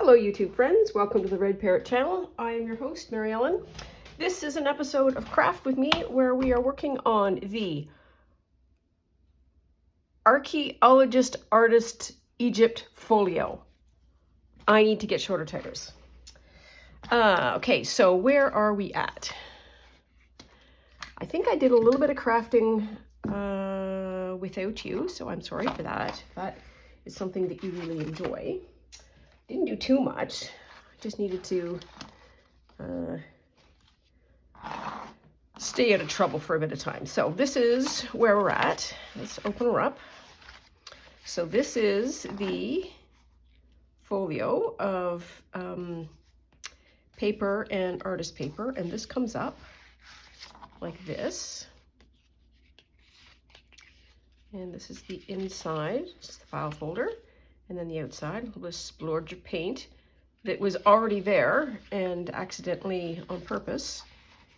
Hello YouTube friends, welcome to the Red Parrot channel. I am your host, Mary Ellen. This is an episode of Craft with Me where we are working on the Archaeologist Artist Egypt Folio. I need to get shorter tires. Okay, so where are we at? I think I did a little bit of crafting without you, so I'm sorry for that. That is something that you really enjoy. Didn't do too much. I just needed to stay out of trouble for a bit of time. So this is where we're at. Let's open her up. So this is the folio of paper and artist paper, and this comes up like this. And this is the inside, this is the file folder. And then the outside, a little splurge of paint that was already there and accidentally on purpose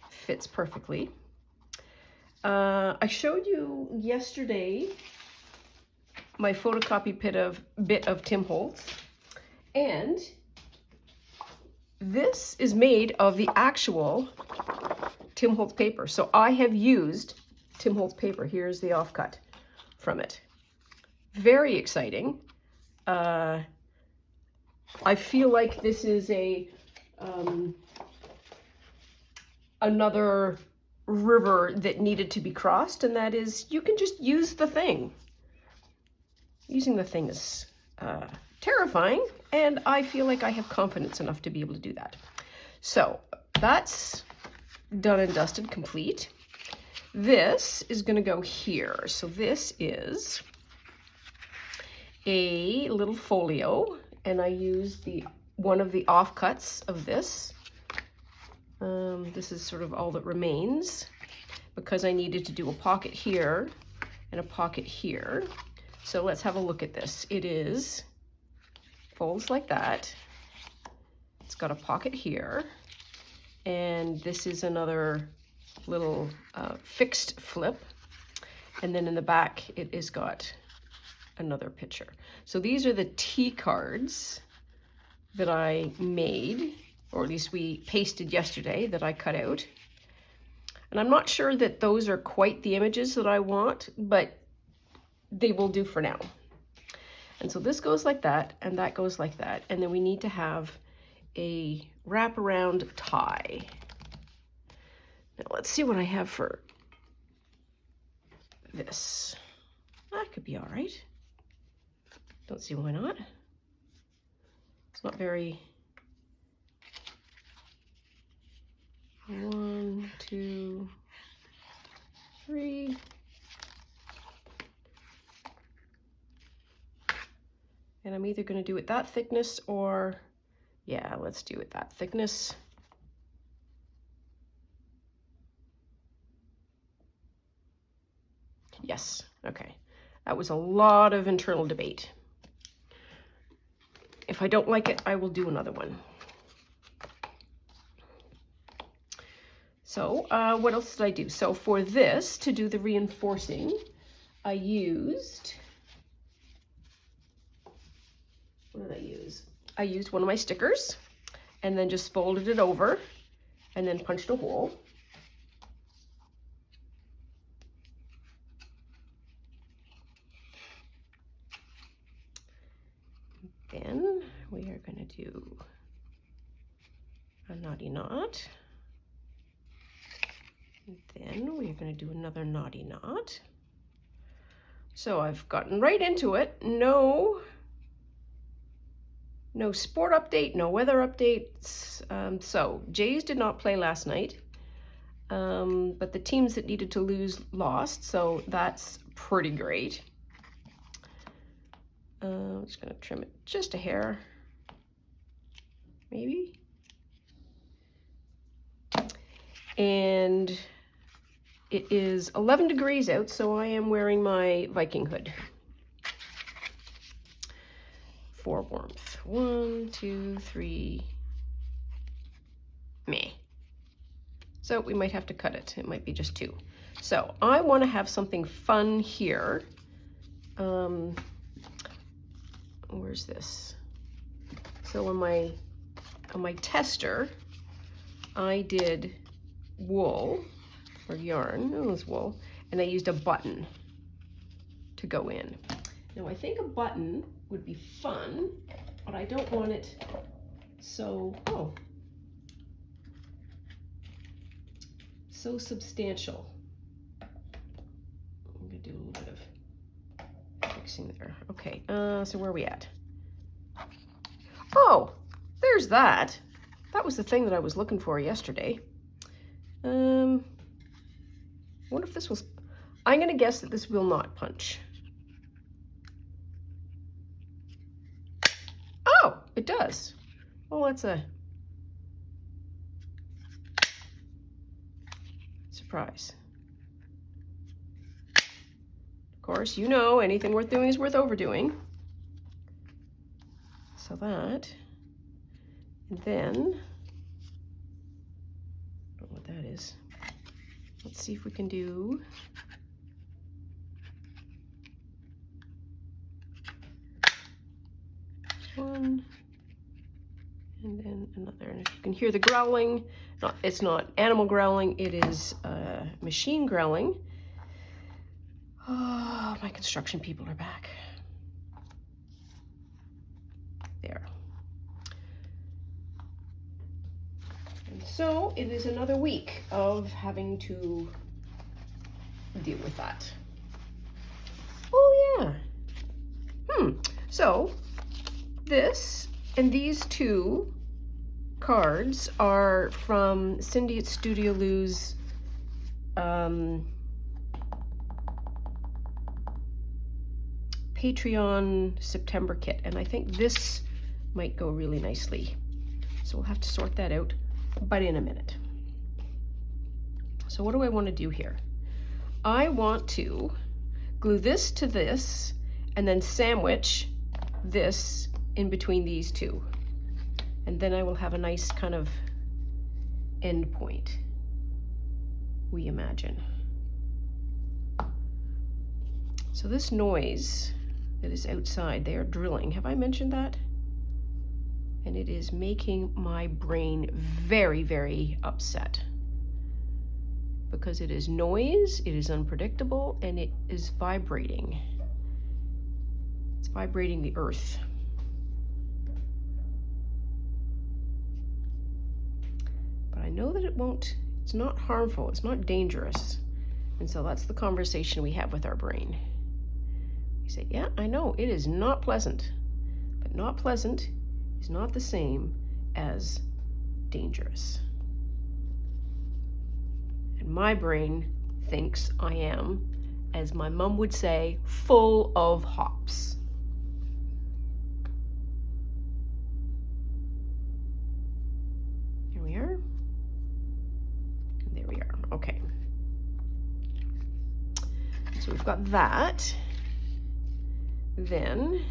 fits perfectly. I showed you yesterday my photocopy bit of Tim Holtz, and this is made of the actual Tim Holtz paper. So I have used Tim Holtz paper. Here's the offcut from it. Very exciting. I feel like this is another river that needed to be crossed, and that is you can just use the thing. Using the thing is terrifying, and I feel like I have confidence enough to be able to do that. So that's done and dusted, complete. This is going to go here. So this is a little folio, and I used one of the offcuts of this. This is sort of all that remains because I needed to do a pocket here and a pocket here. So let's have a look at this. It folds like that. It's got a pocket here, and this is another little fixed flip, and then in the back it has got another picture. So these are the T cards that I made, or at least we pasted yesterday, that I cut out. And I'm not sure that those are quite the images that I want, but they will do for now. And so this goes like that, and that goes like that. And then we need to have a wraparound tie. Now let's see what I have for this. That could be all right. Don't see why not. It's not very... 1, 2, 3. And I'm either going to do it that thickness or, yeah, let's do it that thickness. Yes, okay. That was a lot of internal debate. If I don't like it, I will do another one. So what else did I do? So for this, to do the reinforcing, I used, what did I use? I used one of my stickers and then just folded it over and then punched a hole. Then we are going to do a knotty knot. And then we are going to do another knotty knot. So I've gotten right into it. No sport update, no weather updates. So Jays did not play last night, but the teams that needed to lose lost, so that's pretty great. I'm just going to trim it just a hair, maybe. And it is 11 degrees out, so I am wearing my Viking hood for warmth. 1, 2, 3. Meh. So we might have to cut it. It might be just 2. So I want to have something fun here. Where's this? So on my tester, I did wool or yarn, it was wool, and I used a button to go in. Now I think a button would be fun, but I don't want it so, so substantial. I'm gonna do a little bit of fixing there. Okay, so where are we at? Oh, there's that. That was the thing that I was looking for yesterday. Wonder if this was, I'm gonna guess that this will not punch. Oh, it does. Well, that's a surprise. Of course, you know, anything worth doing is worth overdoing. So that, and then, I don't know what that is. Let's see if we can do one, and then another. And if you can hear the growling, it's not animal growling, it is machine growling. Oh, my construction people are back. There. And so it is another week of having to deal with that. Oh yeah. So this and these two cards are from Cindy at Studio Lou's Patreon September kit, and I think this might go really nicely. So we'll have to sort that out, but in a minute. So what do I want to do here? I want to glue this to this and then sandwich this in between these two. And then I will have a nice kind of end point, we imagine. So this noise that is outside, they are drilling. Have I mentioned that? And it is making my brain very, very upset. Because it is noise, it is unpredictable, and it is vibrating. It's vibrating the earth. But I know that it won't, it's not harmful, it's not dangerous. And so that's the conversation we have with our brain. We say, yeah, I know, it is not pleasant, but not pleasant is not the same as dangerous. And my brain thinks I am, as my mom would say, full of hops. Here we are. And there we are. Okay. So we've got that. Then,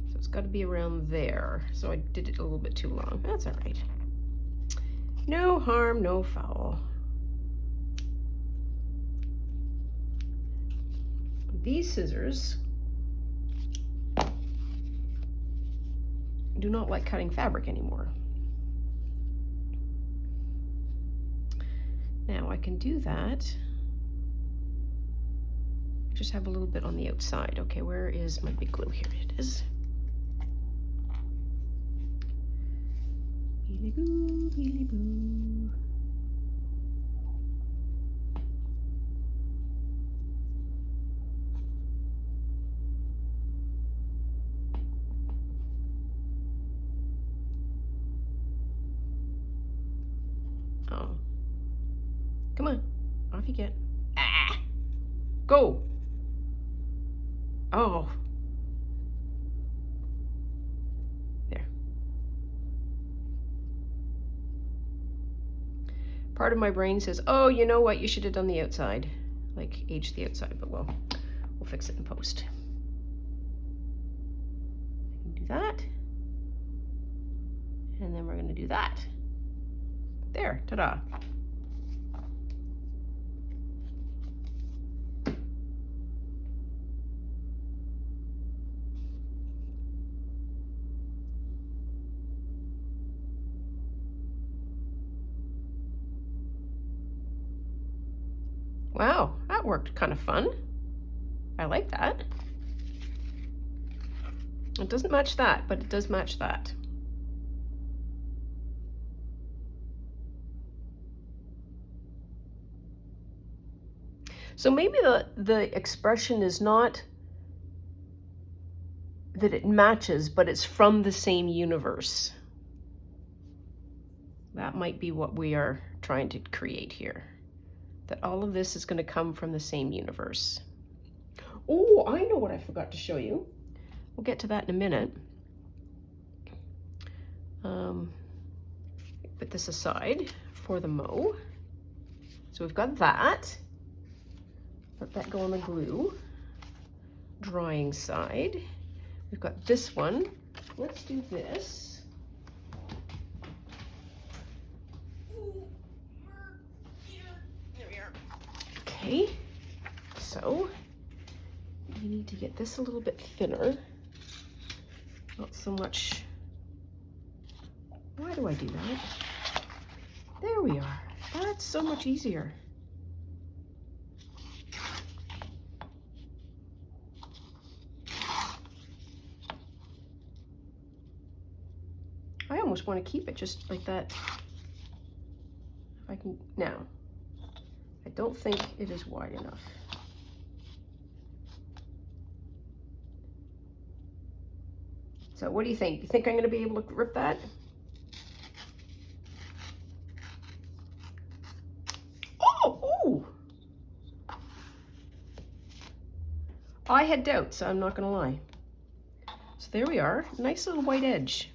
so it's got to be around there. So I did it a little bit too long. That's all right. No harm, no foul. These scissors do not like cutting fabric anymore. Now I can do that. Just have a little bit on the outside. Okay, where is my big glue? Here it is. Beely boo, beely boo. Oh. Come on, off you get. Ah! Go! Oh. There. Part of my brain says, oh, you know what, you should have done the outside. Like, age the outside, but we'll fix it in post. Do that. And then we're gonna do that. There, ta-da. Wow, that worked kind of fun. I like that. It doesn't match that, but it does match that. So maybe the expression is not that it matches, but it's from the same universe. That might be what we are trying to create here. That all of this is going to come from the same universe. Oh, I know what I forgot to show you. We'll get to that in a minute. Put this aside for the mo. So we've got that. Let that go on the glue. Drying side. We've got this one. Let's do this. There we are. Okay, so we need to get this a little bit thinner. Not so much. Why do I do that? There we are. That's so much easier. I almost want to keep it just like that. If I can, now, I don't think it is wide enough. So what do you think? You think I'm going to be able to rip that? Oh! I had doubts, I'm not going to lie. So there we are, nice little white edge.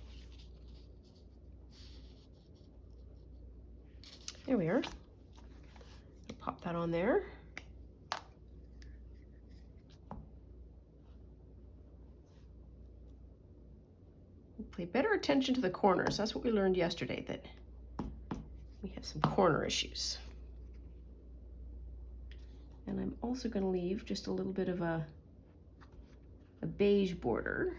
There we are. I'll pop that on there. Pay better attention to the corners. That's what we learned yesterday, that we have some corner issues. And I'm also going to leave just a little bit of a beige border.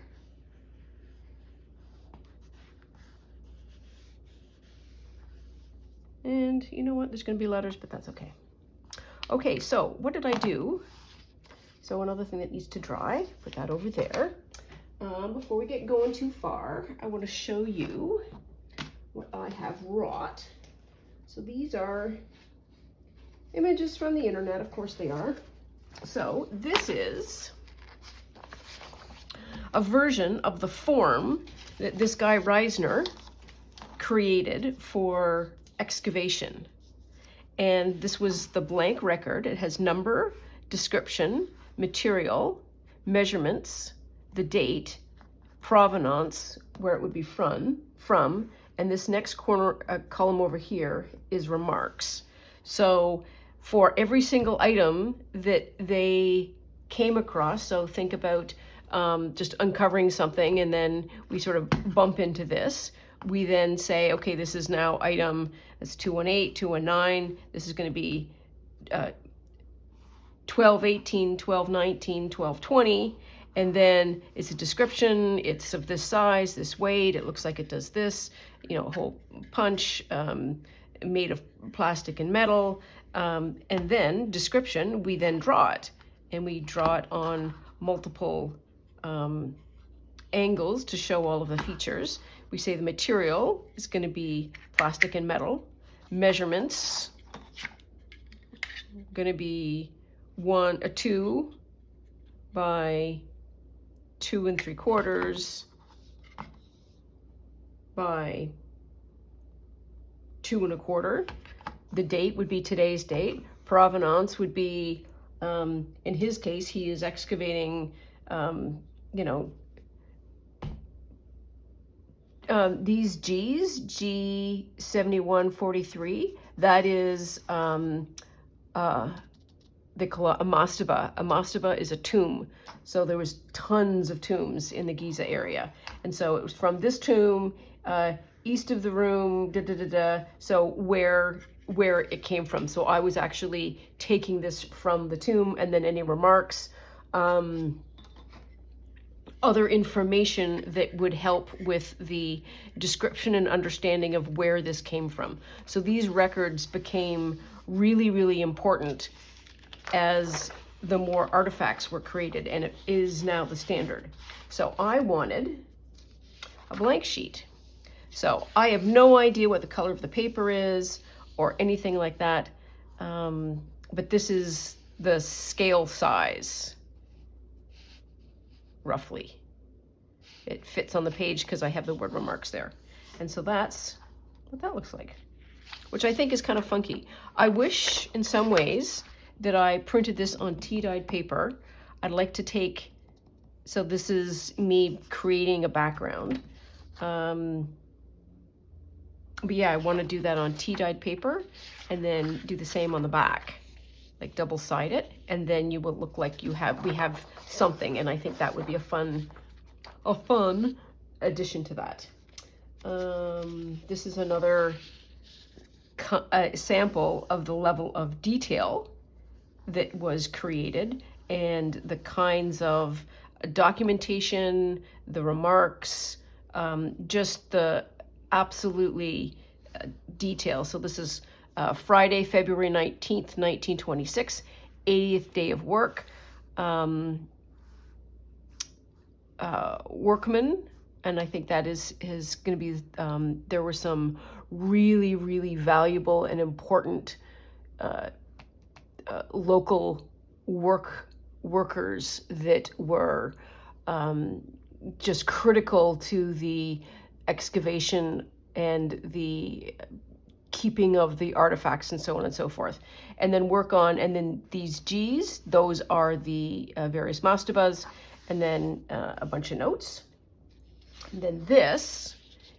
And you know what? There's going to be letters, but that's okay. Okay, so what did I do? So another thing that needs to dry, put that over there. Before we get going too far, I want to show you what I have wrought. So these are images from the internet, of course they are. So this is a version of the form that this guy Reisner created for excavation. And this was the blank record. It has number, description, material, measurements, the date, provenance, where it would be from, and this next corner column over here is remarks. So for every single item that they came across, so think about just uncovering something and then we sort of bump into this, we then say, okay, this is now item, that's 218, 219, this is going to be 1218, 1219, 1220, and then it's a description, it's of this size, this weight, it looks like it does this, you know, a hole punch made of plastic and metal, and then description, we then draw it, and we draw it on multiple angles to show all of the features. We say the material is going to be plastic and metal. Measurements going to be 2 by 2 3/4 by 2 1/4. The date would be today's date. Provenance would be, in his case, he is excavating, you know, these G's, G7143, that is, they call it a mastaba. A mastaba is a tomb. So there was tons of tombs in the Giza area. And so it was from this tomb, east of the room, so where it came from. So I was actually taking this from the tomb, and then any remarks, other information that would help with the description and understanding of where this came from. So these records became really, really important as the more artifacts were created, and it is now the standard. So I wanted a blank sheet. So I have no idea what the color of the paper is or anything like that, but this is the scale size, roughly. It fits on the page because I have the word remarks there. And so that's what that looks like, which I think is kind of funky. I wish in some ways that I printed this on tea-dyed paper. I'd like to take, so this is me creating a background. But yeah, I want to do that on tea-dyed paper and then do the same on the back, like double-side it, and then you will look like we have something, and I think that would be a fun addition to that. This is another sample of the level of detail that was created and the kinds of documentation, the remarks, just the absolutely detail. So this is Friday, February 19th, 1926, 80th day of work. Workman, and I think that is going to be, there were some really, really valuable and important local workers that were just critical to the excavation and the keeping of the artifacts and so on and so forth. And then and then these G's, those are the various mastabas, and then a bunch of notes. And then this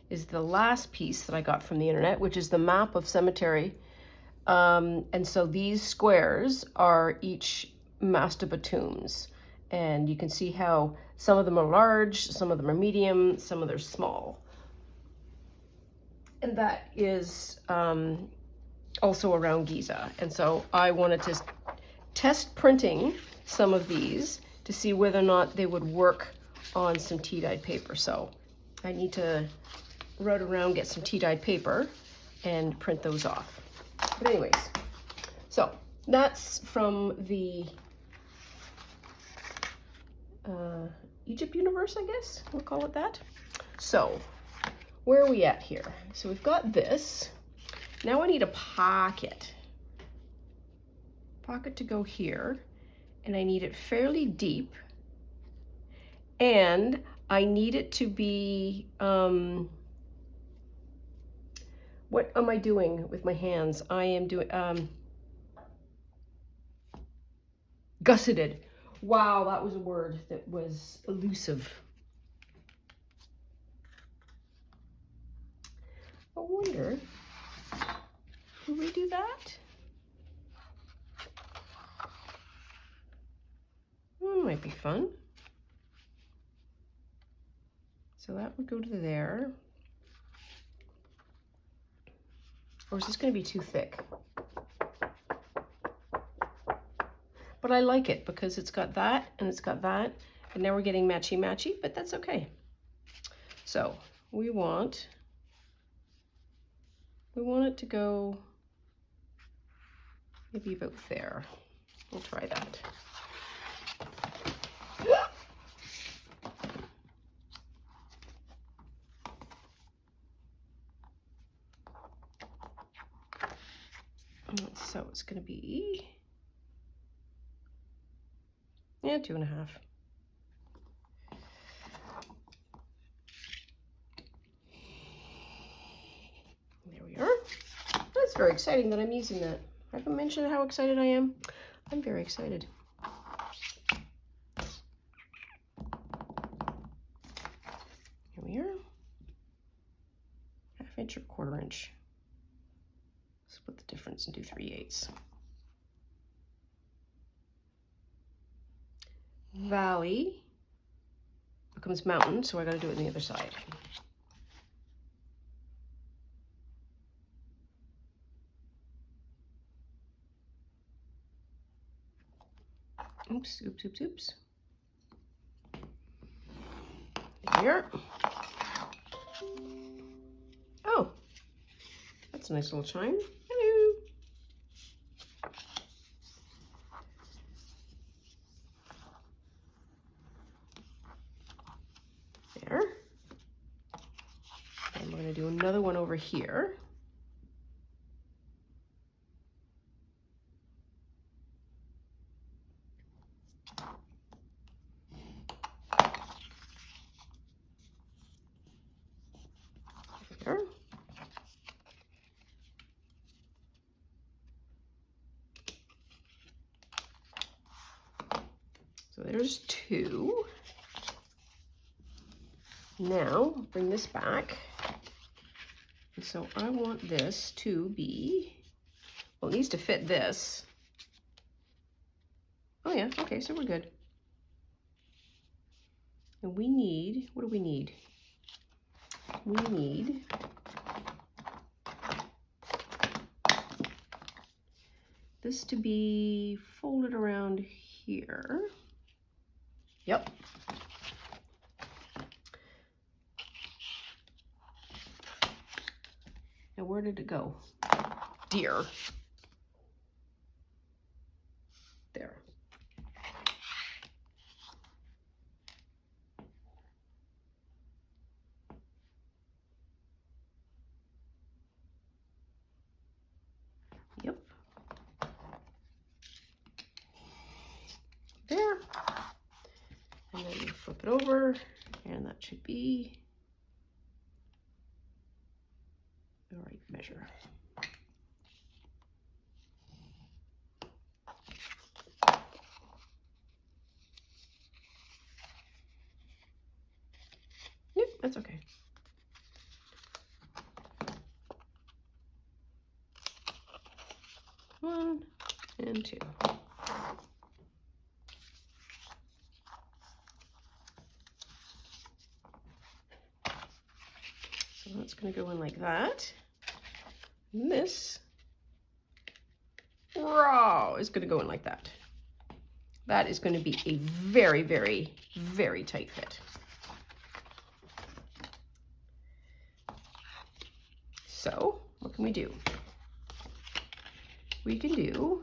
is the last piece that I got from the internet, which is the map of cemetery. And so these squares are each mastaba tombs. And you can see how some of them are large, some of them are medium, some of them are small. And that is also around Giza. And so I wanted to test printing some of these to see whether or not they would work on some tea-dyed paper. So I need to run around, get some tea-dyed paper, and print those off. But anyways, so that's from the Egypt universe, I guess we'll call it that. So where are we at here? So we've got this. Now I need a pocket to go here, and I need it fairly deep, and I need it to be, what am I doing with my hands? I am doing, gusseted. Wow, that was a word that was elusive. I wonder, can we do that? Might be fun. So that would go to there. Or is this going to be too thick? But I like it because it's got that and it's got that. And now we're getting matchy-matchy, but that's okay. So we want it to go maybe about there. We'll try that. So it's going to be, yeah, 2.5. There we are. That's very exciting that I'm using that. I haven't mentioned how excited I am. I'm very excited. Here we are. 1/2 inch or 1/4 inch. Split the difference and do 3/8. Valley becomes mountain, so I got to do it on the other side. Oops, oops, oops, oops. Here. Oh, that's a nice little chime. Hello. do another one over here. There. So there's 2. Now bring this back. And so I want this to be, well, it needs to fit this. Oh yeah, okay, so we're good. And we need, what do we need? We need this to be folded around here. Yep. Now where did it go? Dear. There. Yep. There. And then you flip it over, and that should be the right measure. Yep, that's okay. One and 2. So that's going to go in like that. And this is going to go in like that. That is going to be a very, very, very tight fit. So what can we do? We can do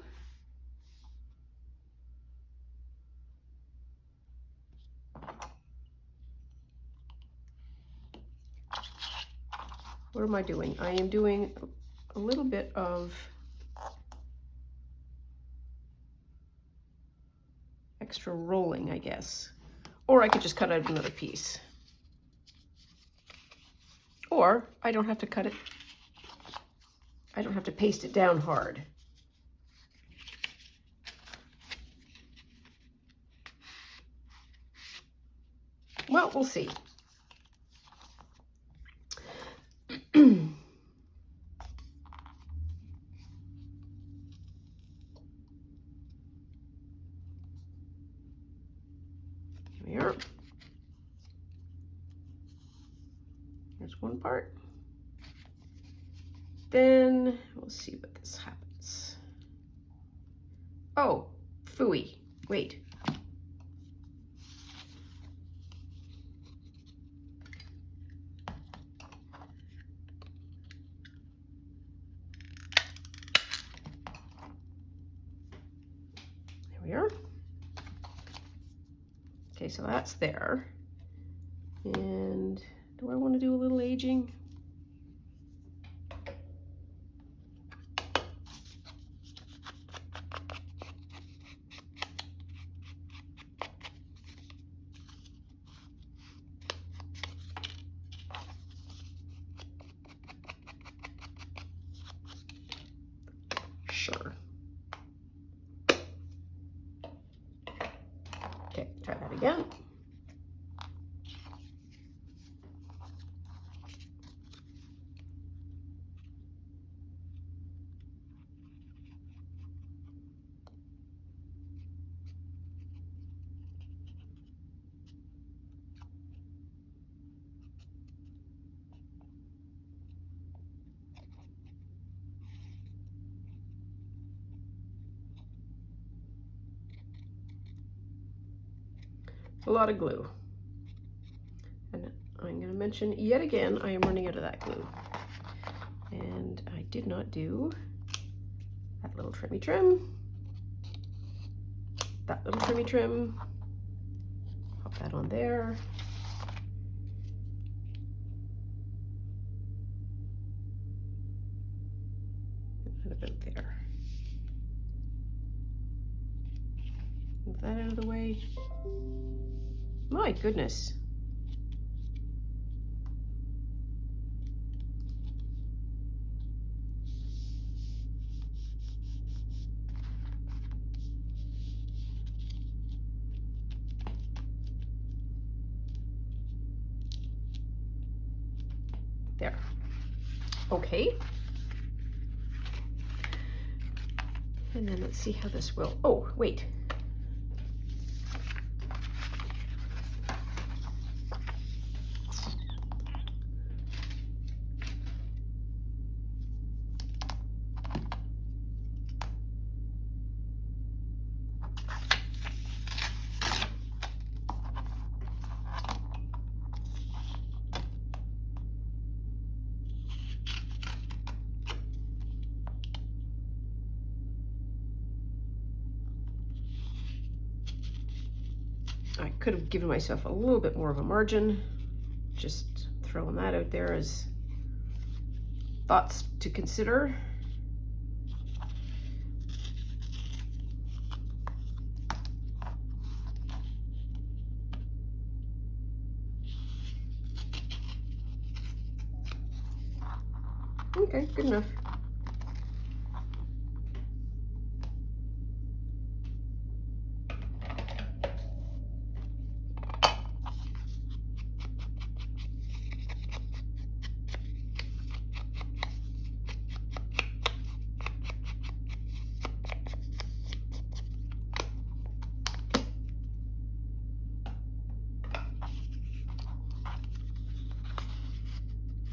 what am I doing? I am doing a little bit of extra rolling, I guess. Or I could just cut out another piece. Or I don't have to cut it. I don't have to paste it down hard. Well, we'll see. Here. Here's one part. Then we'll see what this happens. Oh, phooey. Wait. There we are. Okay, so that's there. And do I want to do a little aging? Sure. Okay, try that again. A lot of glue. And I'm going to mention yet again, I am running out of that glue. And I did not do that little trimmy trim. That little trimmy trim. Pop that on there. about there. Move that out of the way. My goodness. There. Okay. And then let's see how this will, oh, wait. I could have given myself a little bit more of a margin. Just throwing that out there as thoughts to consider. Okay, good enough.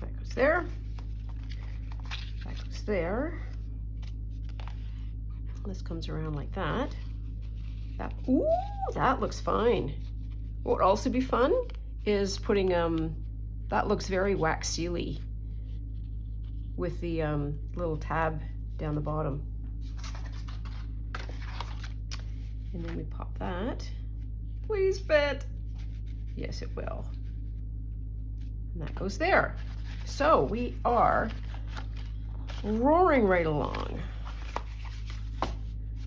That goes there. That goes there. This comes around like that. That, ooh, that looks fine. What would also be fun is putting, that looks very wax sealy with the little tab down the bottom. And then we pop that. Please fit. Yes, it will. And that goes there. So we are roaring right along.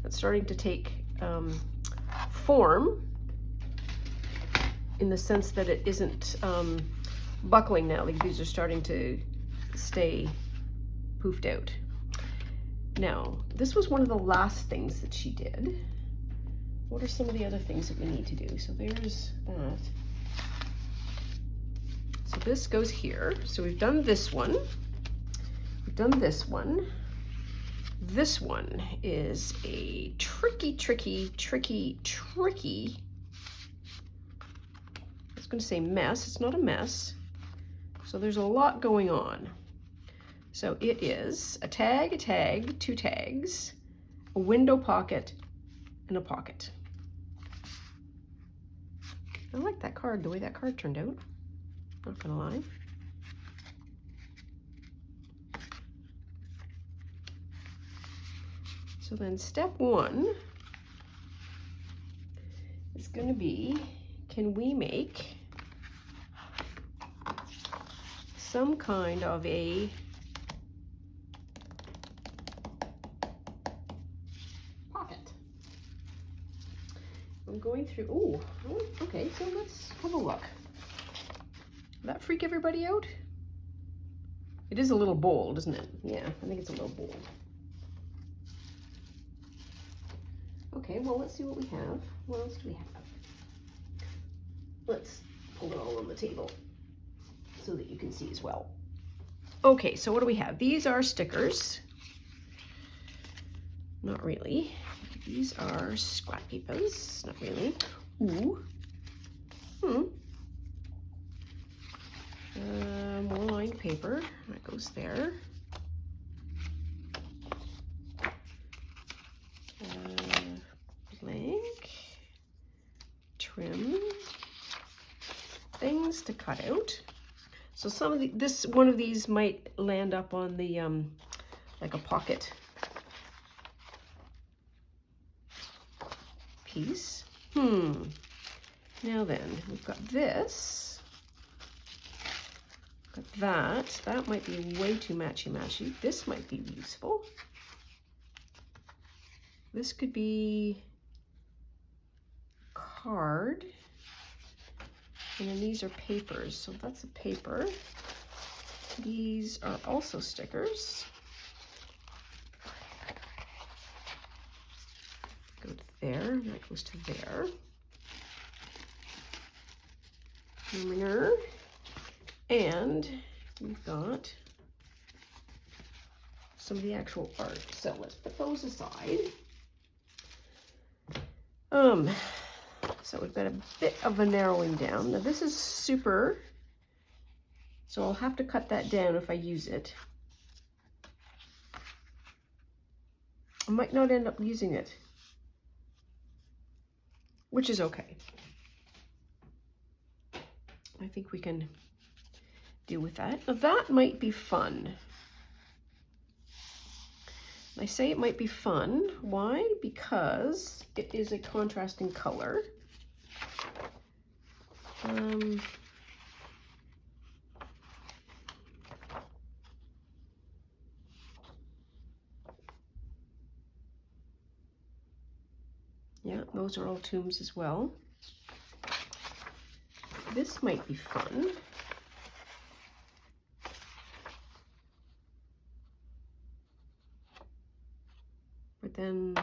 It's starting to take form in the sense that it isn't buckling now. Like these are starting to stay poofed out. Now, this was one of the last things that she did. What are some of the other things that we need to do? So there's that. So this goes here. So we've done this one. We've done this one. This one is a tricky. I was going to say mess. It's not a mess. So there's a lot going on. So it is a tag, two tags, a window pocket, and a pocket. I like that card, the way that card turned out. Not gonna lie. So then step one is going to be, can we make some kind of a pocket? I'm going through, oh, okay, so let's have a look. Did that freak everybody out? It is a little bold, isn't it? Yeah, I think it's a little bold. Okay, well, let's see what we have. What else do we have? Let's pull it all on the table so that you can see as well. Okay, so what do we have? These are stickers. Not really. These are scrap papers. Not really. Ooh. More lined paper. That goes there. Blank. Trim. Things to cut out. So some of one of these might land up on the like a pocket piece. Now then, we've got this. Got that. That might be way too matchy-matchy. This might be useful. This could be card. And then these are papers, so that's a paper. These are also stickers. Go to there, that goes to there. And we've got some of the actual art. So let's put those aside. So we've got a bit of a narrowing down. Now this is super, so I'll have to cut that down if I use it. I might not end up using it, which is okay. I think we can deal with that. Now that might be fun. I say it might be fun. Why? Because it is a contrasting color. Yeah, those are all tombs as well. This might be fun. But then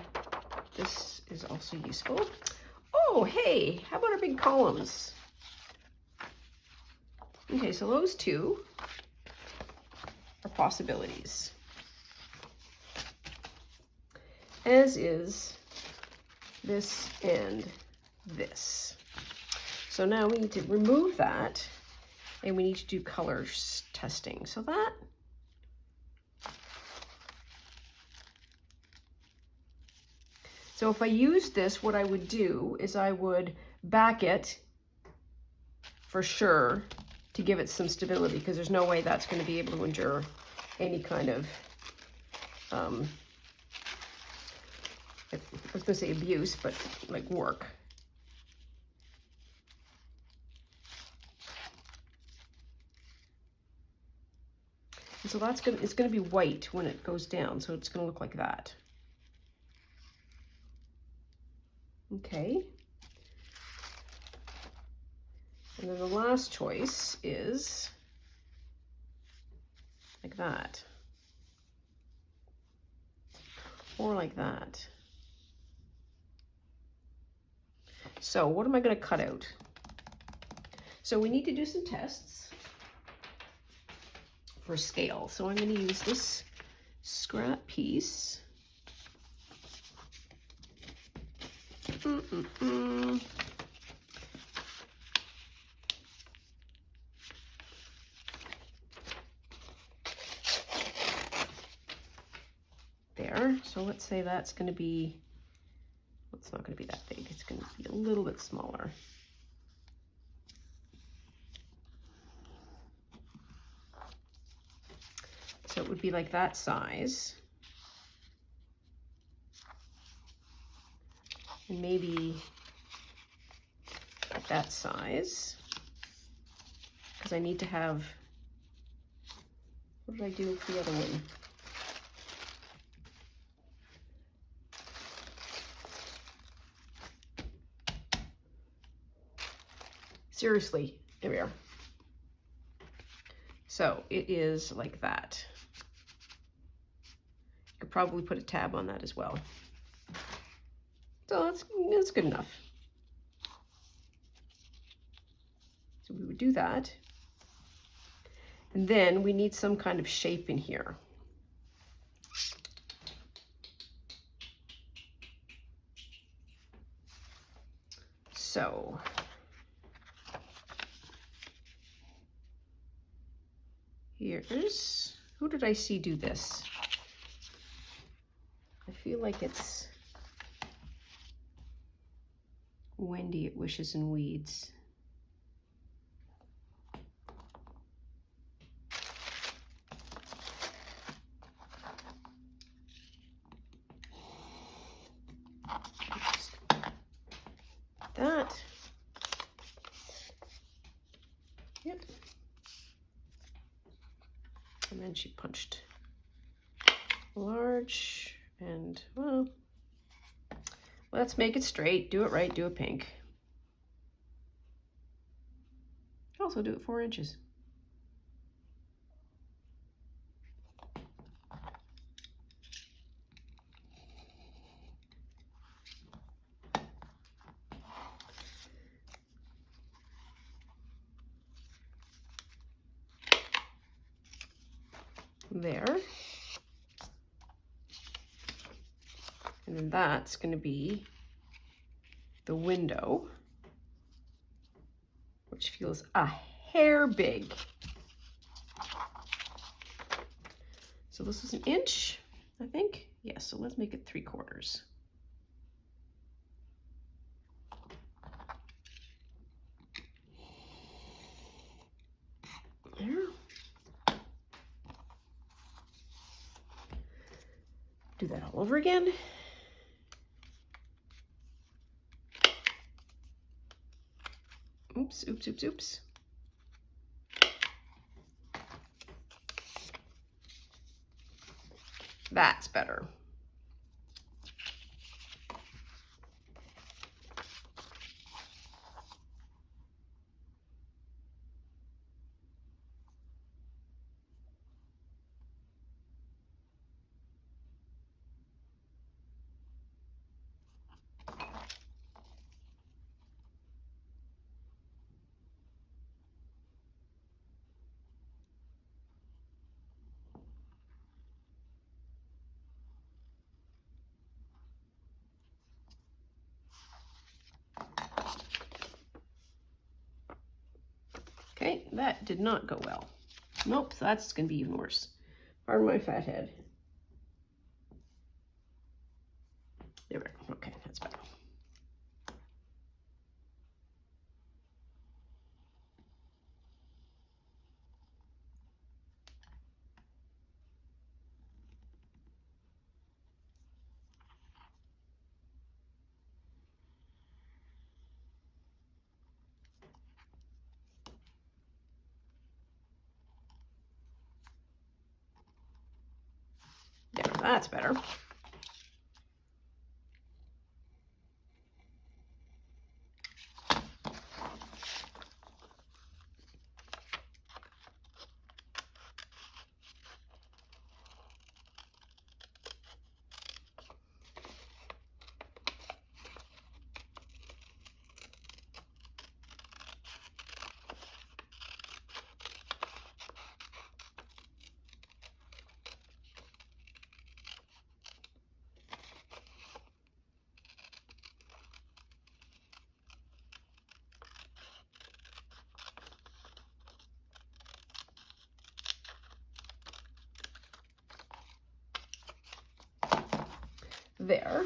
this is also useful. Oh, hey, how about our big columns? Okay, so those two are possibilities. As is this and this. So now we need to remove that and we need to do colors testing. So that, so if I use this, what I would do is I would back it for sure to give it some stability, because there's no way that's going to be able to endure any kind of, I was going to say abuse, but like work. And so that's going to, it's going to be white when it goes down, so it's going to look like that. Okay. And then the last choice is like that. Or like that. So what am I going to cut out? So we need to do some tests for scale. So I'm going to use this scrap piece. There. So let's say that's going to be, well, it's not going to be that big. It's going to be a little bit smaller. So it would be like that size. And maybe like that size. Because I need to have, what did I do with the other one? Seriously, there we are. So it is like that. You could probably put a tab on that as well. So that's good enough. So we would do that. And then we need some kind of shape in here. So here's, who did I see do this? I feel like it's Wendy at Wishes and Weeds. That. Yep. And then she punched large and, well, Let's make it straight. Do it right. Do it pink. Also do it 4 inches. There. And then that's going to be the window, which feels a hair big. So this is 1 inch, I think. Yeah, so let's make it 3/4. There. Do that all over again. Oops, oops, oops, oops. That's better. Okay, that did not go well. Nope, that's going to be even worse. Pardon my fat head. There we go. Okay, that's better. There, that's better. There.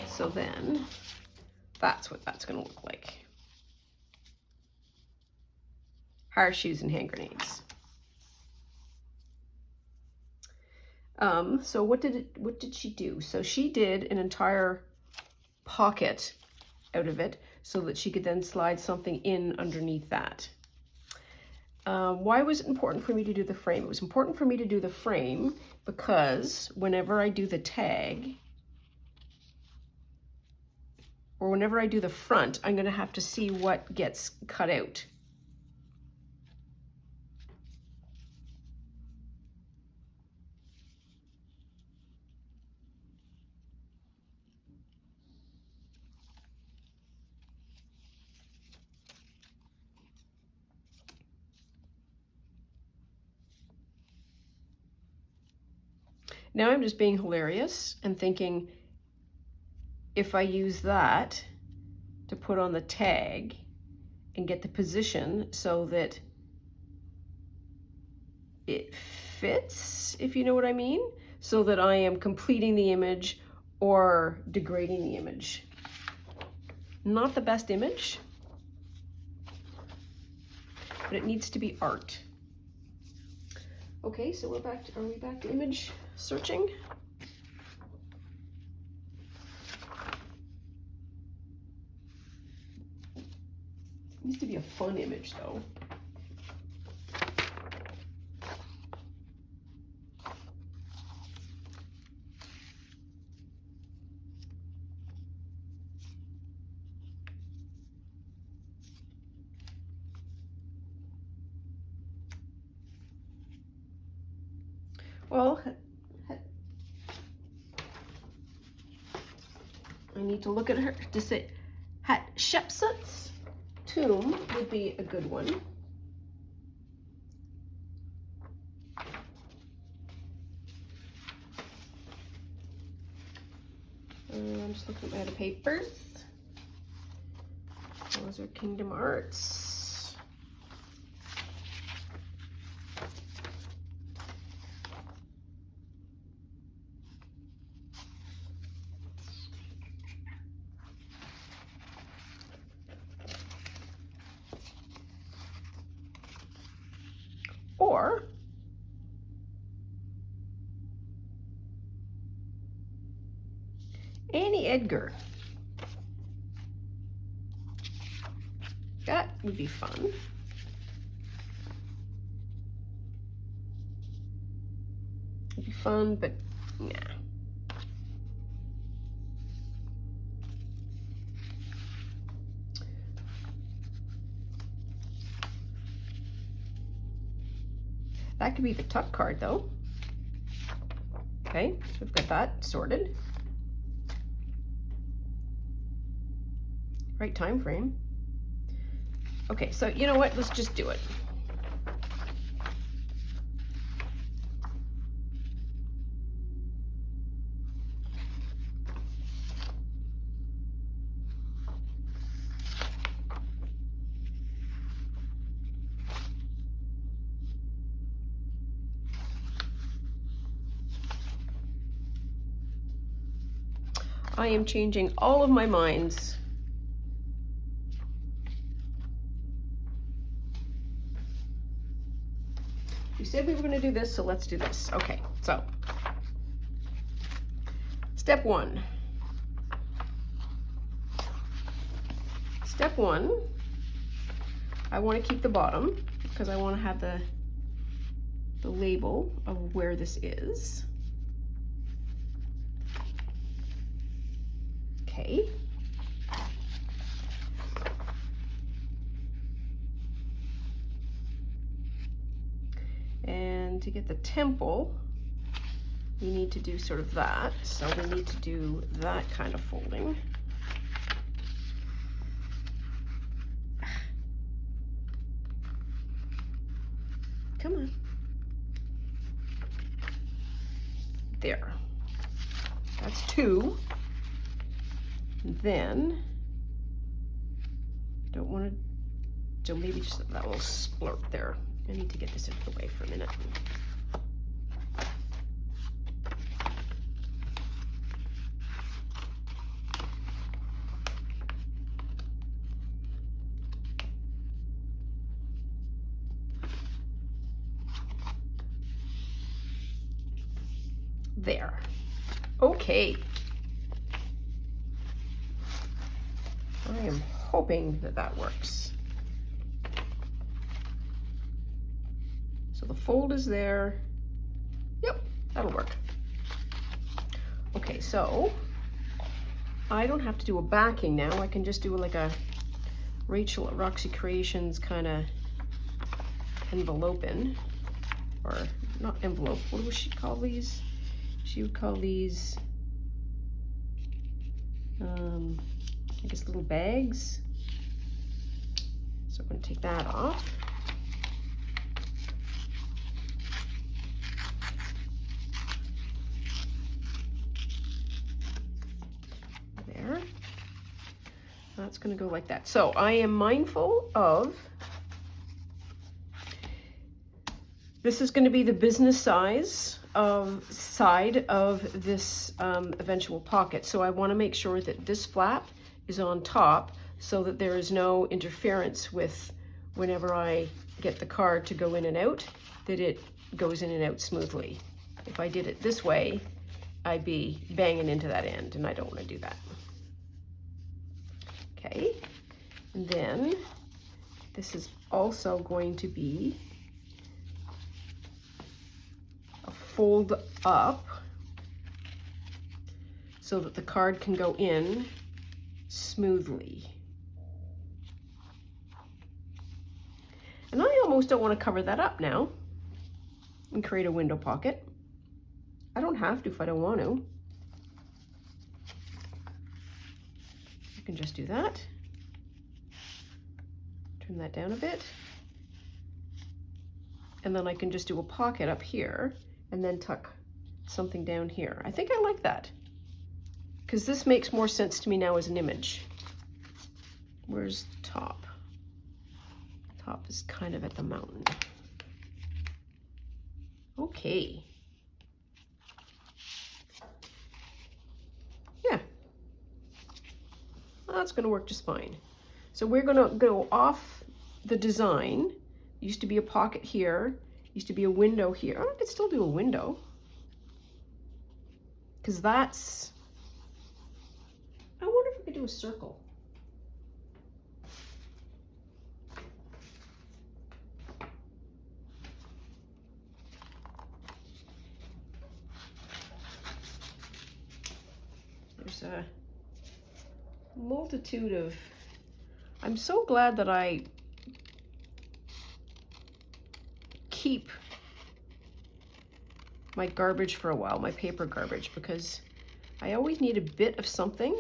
So then that's what that's going to look like. Horseshoes and hand grenades. So what did she do? So she did an entire pocket out of it so that she could then slide something in underneath that. Why was it important for me to do the frame? It was important for me to do the frame because whenever I do the tag, or whenever I do the front, I'm going to have to see what gets cut out. Now I'm just being hilarious and thinking, if I use that to put on the tag and get the position so that it fits, if you know what I mean, so that I am completing the image or degrading the image. Not the best image, but it needs to be art. Okay, so are we back to image searching? It needs to be a fun image though. Well, I need to look at her to say Hatshepsut's tomb would be a good one. I'm just looking at the papers. Those are Kingdom Arts. Or Annie Edgar. That would be fun. It'd be fun, but nah. That could be the tuck card though. Okay, so we've got that sorted. Right time frame. Okay, so you know what? Let's just do it. I am changing all of my minds. We said we were going to do this, so let's do this. Okay, so step one. Step one, I want to keep the bottom because I want to have the label of where this is. Okay. And to get the temple, you need to do sort of that. So we need to do that kind of folding. Come on. There. That's two. And then, don't want to, so maybe just that little splurt there. I need to get this out of the way for a minute. There. Okay. I am hoping that that works. So the fold is there. Yep, that'll work. Okay, so I don't have to do a backing now. I can just do like a Rachel at Roxy Creations kind of enveloping, or not envelope. What would she call these? She would call these, I guess, little bags. So I'm going to take that off. There. That's going to go like that. So I am mindful of, this is going to be the business size side of this eventual pocket. So I want to make sure that this flap is on top so that there is no interference with whenever I get the card to go in and out, that it goes in and out smoothly. If I did it this way, I'd be banging into that end, and I don't want to do that. Okay, and then this is also going to be a fold up so that the card can go in smoothly. And I almost don't want to cover that up now and create a window pocket. I don't have to if I don't want to. I can just do that. Turn that down a bit. And then I can just do a pocket up here and then tuck something down here. I think I like that because this makes more sense to me now as an image. Where's the top? Top is kind of at the mountain. Okay. Yeah. That's going to work just fine. So we're going to go off the design. Used to be a pocket here. Used to be a window here. Oh, I could still do a window. Because that's... I wonder if we could do a circle. There's a multitude of... I'm so glad that I keep my garbage for a while, my paper garbage, because I always need a bit of something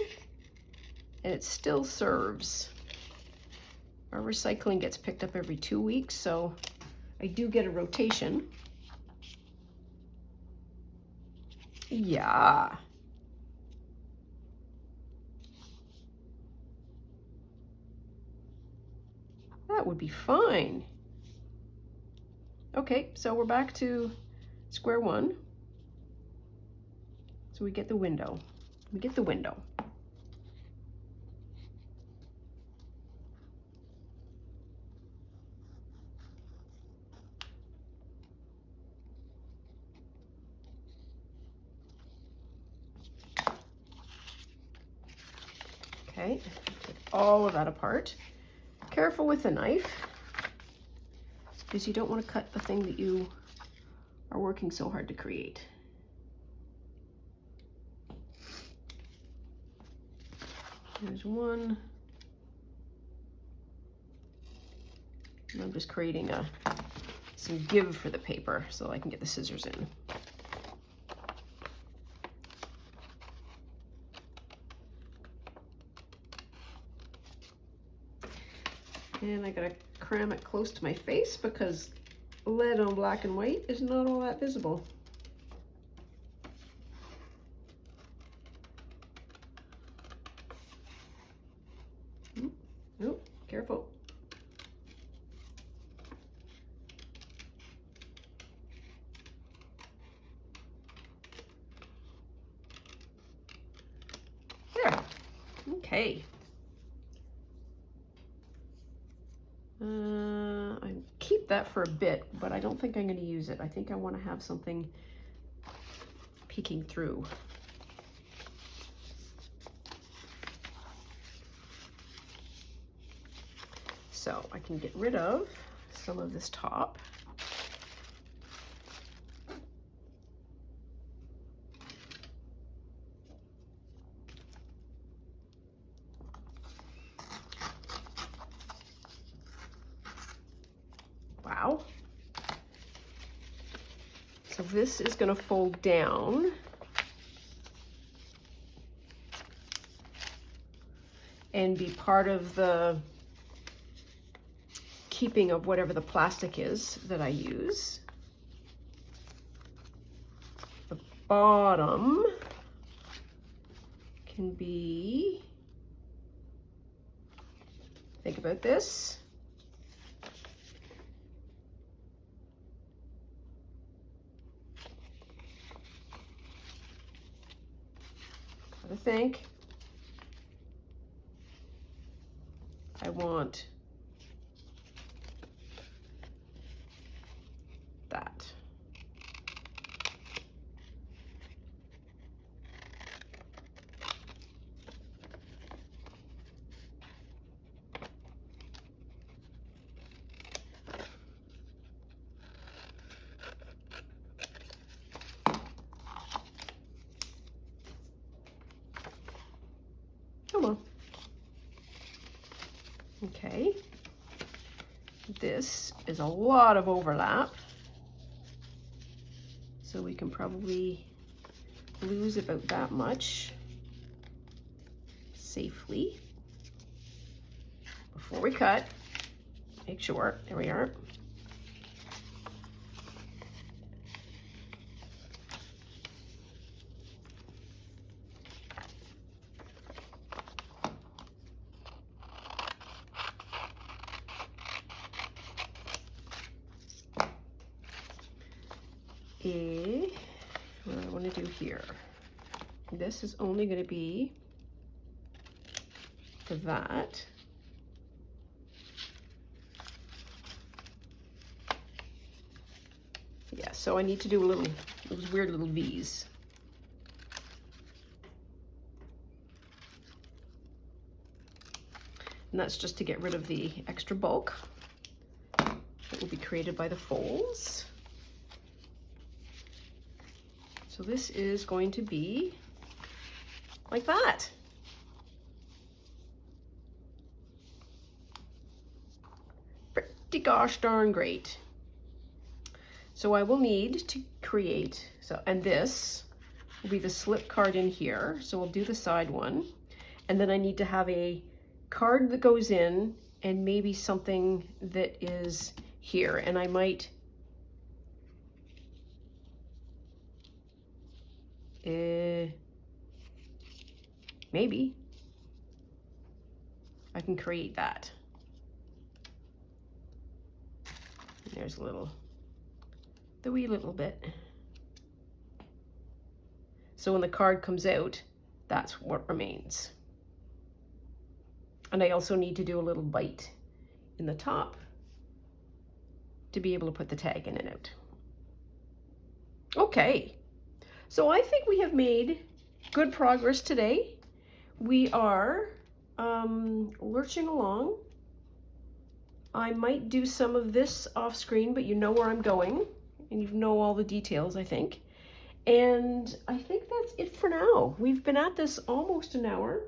and it still serves. Our recycling gets picked up every 2 weeks, so I do get a rotation. Yeah. That would be fine. Okay, so we're back to square one. So we get the window. We get the window. Okay, take all of that apart. Careful with the knife, because you don't want to cut the thing that you are working so hard to create. There's one. And I'm just creating some give for the paper so I can get the scissors in. And I gotta cram it close to my face because lead on black and white is not all that visible. Oh, careful. There. Okay. I keep that for a bit, but I don't think I'm going to use it. I think I want to have something peeking through. So I can get rid of some of this top. Wow. So this is going to fold down. And be part of the keeping of whatever the plastic is that I use. The bottom can be, think about this. Gotta think. I want that. Come on. Okay. This is a lot of overlap. So we can probably lose about that much safely before we cut. Make sure, there we are. What I want to do here, this is only going to be for that. Yeah, so I need to do those weird little V's. And that's just to get rid of the extra bulk that will be created by the folds. So this is going to be like that. Pretty gosh darn great. So I will need to create, and this will be the slip card in here. So we'll do the side one. And then I need to have a card that goes in and maybe something that is here. And I might, maybe I can create that. And there's the wee little bit. So when the card comes out, that's what remains. And I also need to do a little bite in the top to be able to put the tag in and out. Okay, so I think we have made good progress today. We are lurching along. I might do some of this off screen, but you know where I'm going and you know all the details, I think. And I think that's it for now. We've been at this almost an hour,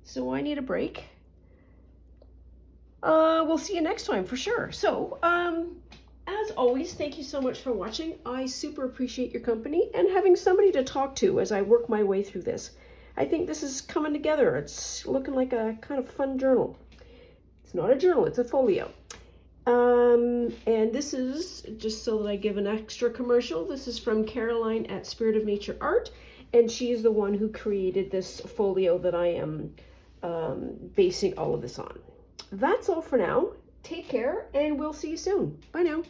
so I need a break. We'll see you next time for sure. So, as always, thank you so much for watching. I super appreciate your company and having somebody to talk to as I work my way through this. I think this is coming together. It's looking like a kind of fun journal. It's not a journal, it's a folio. And this is, just so that I give an extra commercial, this is from Caroline at Spirit of Nature Art, and she is the one who created this folio that I am basing all of this on. That's all for now. Take care, and we'll see you soon. Bye now.